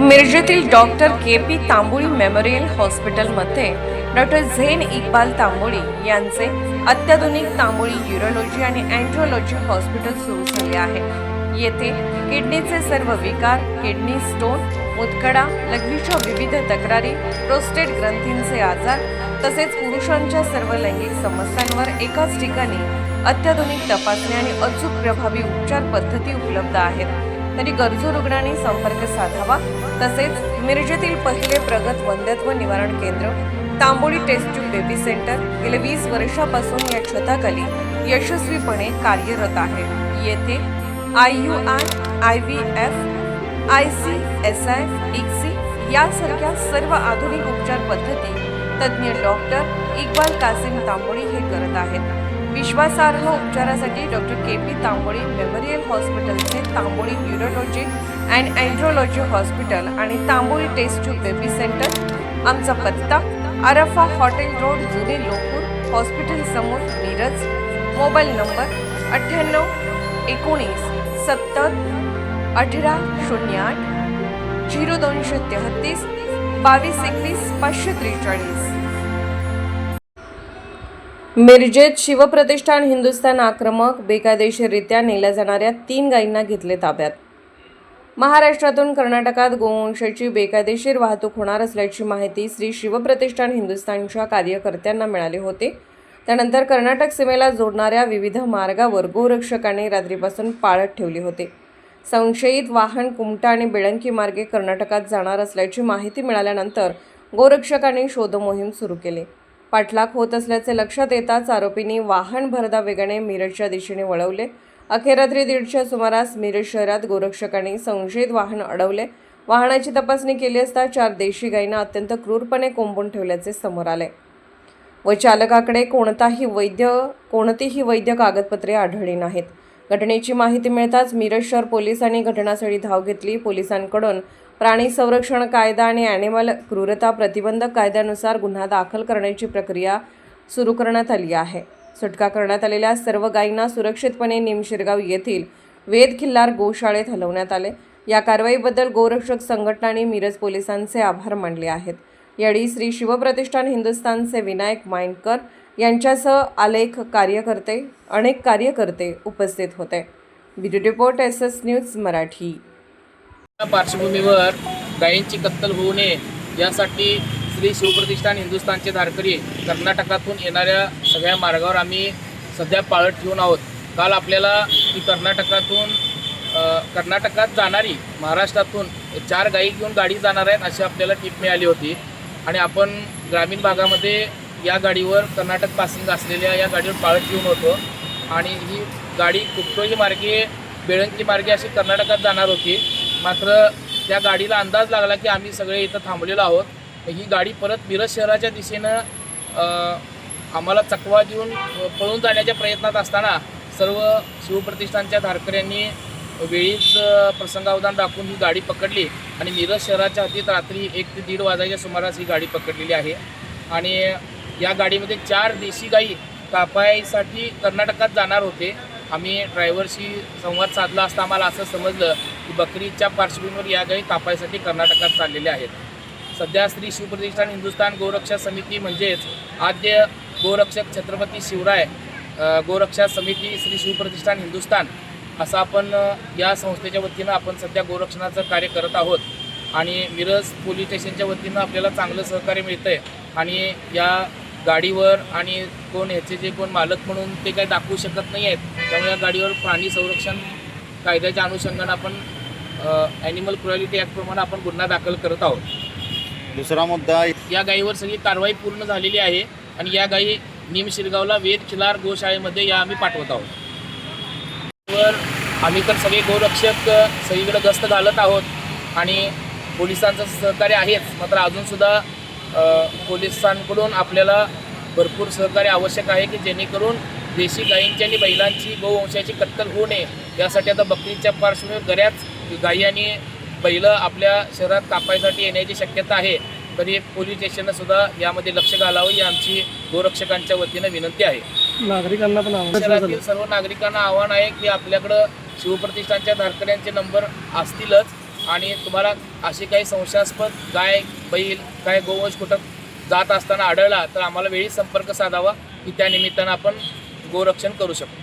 मिरजेतील doctor KP. Tamboli memorial हॉस्पिटलमध्ये doctor Zen Iqbal Tamboli यांचे अत्याधुनिक तांबोळी यूरोलॉजी आणि अँड्रोलॉजी हॉस्पिटल सुरू झाले आहे। येथे किडनीचे सर्व विकार, किडनी स्टोन, मुतखडा, लघवीच्या विविध तक्रारी, प्रोस्टेट ग्रंथींचे आजार तसेच पुरुषांच्या सर्व लैंगिक समस्यांवर एकाच ठिकाणी अत्याधुनिक तपासणी आणि अचूक प्रभावी उपचार पद्धती उपलब्ध आहेत। तरी गरजू रुग्णांनी संपर्क साधावा। तसेच मिरजेतील पहिले प्रगत वंध्यत्व निवारण केंद्र Tamboli test tube baby centre गेल्या 20 वर्षापासून या छताखाली यशस्वीपणे कार्यरत आहे। येथे IUI, IVF, ICSI, ICSI यासारख्या सर्व आधुनिक उपचार पद्धती तज्ञ डॉक्टर इक्बाल कासिम तांबोळी हे करत आहेत। विश्वासार्ह उपचारासाठी डॉक्टर के.पी. तांबोळी मेमोरियल हॉस्पिटलचे Tamboli urology and andrology hospital आणि Tamboli test tube baby centre. आमचा पत्ता आरफा हॉटेल रोड, जुने लोकपूर, हॉस्पिटल समोर, मिरज। Mobile number 98 19 70 18 08 0233 22 21 543। मिरजेत शिवप्रतिष्ठान हिंदुस्थान आक्रमक बेकायदेशीररित्या नेल्या जाणाऱ्या 3 गायींना घेतले ताब्यात। महाराष्ट्रातून कर्नाटकात गोवंशाची बेकायदेशीर वाहतूक होणार असल्याची माहिती श्री शिवप्रतिष्ठान हिंदुस्थानच्या कार्यकर्त्यांना मिळाली होती। त्यानंतर कर्नाटक सीमेला जोडणाऱ्या विविध मार्गावर गोरक्षकांनी रात्रीपासून पाळत ठेवली होती। संशयित वाहन कुमटा आणि बेळंकी मार्गे कर्नाटकात जाणार असल्याची माहिती मिळाल्यानंतर गोरक्षकांनी शोधमोहीम सुरू केली। पाठलाग होत असल्याचे लक्षात येताच आरोपींनी वाहन भरधाव वेगाने मिरजच्या दिशेने वळवले। अखेर रात्री 1:30च्या सुमारास मिरज शहरात गोरक्षकांनी संशयित वाहन अडवले। वाहनाची तपासणी केली असता 4 देशी गायींना अत्यंत क्रूरपणे कोंबून ठेवल्याचे समोर आले व चालकाकडे कोणतीही वैध कागदपत्रे आढळली नाहीत। घटनेची माहिती मिळताच मिरज शहर पोलिसांनी घटनास्थळी धाव घेतली। पोलिसांकडून प्राणी संरक्षण कायदा आणि ॲनिमल क्रूरता प्रतिबंधक कायद्यानुसार गुन्हा दाखल करण्याची प्रक्रिया सुरू करण्यात आली आहे। सुटका करण्यात आलेल्या सर्व गायींना सुरक्षितपणे निमशिरगाव येथील वेद खिल्लार गोशाळेत हलवण्यात आले। या कारवाईबद्दल गोरक्षक संघटनांनी मिरज पोलिसांचे आभार मानले आहेत। यावेळी श्री शिवप्रतिष्ठान हिंदुस्थानचे विनायक माइंडकर यांच्यासह अनेक कार्यकर्ते उपस्थित होते। Bureau report SS news Marathi. पार्श्वभूमीवर गायींची कत्तल होऊ नये यासाठी श्री शिवप्रतिष्ठान हिंदुस्थानचे धारकरी कर्नाटकातून येणाऱ्या सगळ्या मार्गावर आम्ही सध्या पाळत ठेवून आहोत। काल आपल्याला ही कर्नाटकात जाणारी महाराष्ट्रातून 4 गायी घेऊन गाडी जाणार आहेत अशी आपल्याला टीप मिळाली होती आणि आपण ग्रामीण भागामध्ये या गाडीवर कर्नाटक पासिंग असलेल्या या गाडीवर पाळत ठेवून होतो आणि ही गाडी कुपटोली मार्गे बेळंकी मार्गे अशी कर्नाटकात जाणार होती। मात्र त्या गाडीला अंदाज लागला की आम्ही सगळे इथं थांबलेलो आहोत। ही गाडी परत मिरज शहराच्या दिशेनं आम्हाला चकवा देऊन पळून जाण्याच्या प्रयत्नात असताना सर्व शिवप्रतिष्ठानच्या धारकऱ्यांनी वेळीच प्रसंगावधान दाखवून ही गाडी पकडली आणि मिरज शहराच्या हद्दीत रात्री 1 ते 1:30 वाजायच्या सुमारास ही गाडी पकडलेली आहे आणि या गाडीमध्ये 4 देशी गायी कापायसाठी कर्नाटकात जाणार होते। आम्ही ड्रायव्हरशी संवाद साधला असता आम्हाला असं समजलं की बकरीच्या पार्श्वभूमीवर या गायी कापायसाठी कर्नाटकात चाललेल्या आहेत। सध्या श्री शिवप्रतिष्ठान हिंदुस्थान गोरक्षा समिती म्हणजेच आद्य गोरक्षक छत्रपती शिवराय गोरक्षा समिती श्री शिवप्रतिष्ठान हिंदुस्थान असं आपण या संस्थेच्या वतीनं आपण सध्या गोरक्षणाचं कार्य करत आहोत आणि मिरज पोलीस स्टेशनच्या वतीनं आपल्याला चांगलं सहकार्य मिळतं आहे आणि या गाडीवर आणि ह्याचे जे कोण मालक म्हणून ते काही दाखवू शकत नाही आहेत, त्यामुळे या गाडीवर प्राणी संरक्षण कायद्याच्या अनुषंगानं आपण ॲनिमल क्रुएलिटी ॲक्टप्रमाणे आपण गुन्हा दाखल करत आहोत। दुसरा मुद्दा, या गायीवर सगळी कारवाई पूर्ण झालेली आहे आणि या गायी निमशिरगावला वेद खिलार गोशाळेमध्ये या आम्ही पाठवत आहोत। वर आम्ही तर सगळे गोरक्षक सगळीकडे गस्त घालत आहोत आणि पोलिसांचं सहकार्य आहेच, मात्र अजूनसुद्धा पोलिसांकडून आपल्याला भरपूर सहकार्य आवश्यक आहे की जेणेकरून देशी गायींची आणि बैलांची गोवंशाची कत्तल होऊ नये यासाठी आता बकरीच्या पार्श्वभूमीवर बऱ्याच गायी आणि बैल आपल्या शहरात कापायसाठी येण्याची शक्यता आहे। तरी पोलीस स्टेशननं सुद्धा यामध्ये लक्ष घालावं ही आमची गोरक्षकांच्या वतीनं विनंती आहे। नागरिकांना पण शहरातील सर्व नागरिकांना आव्हान आहे की आपल्याकडं शिवप्रतिष्ठानच्या धारकऱ्यांचे नंबर असतीलच, आणि तुम्हाला अशी काही संशयास्पद गाय बैल काय गोवंश कुठं जात असताना आढळला तर आम्हाला वेळीच संपर्क साधावा की त्या निमित्तानं आपण गोरक्षण करू शकतो.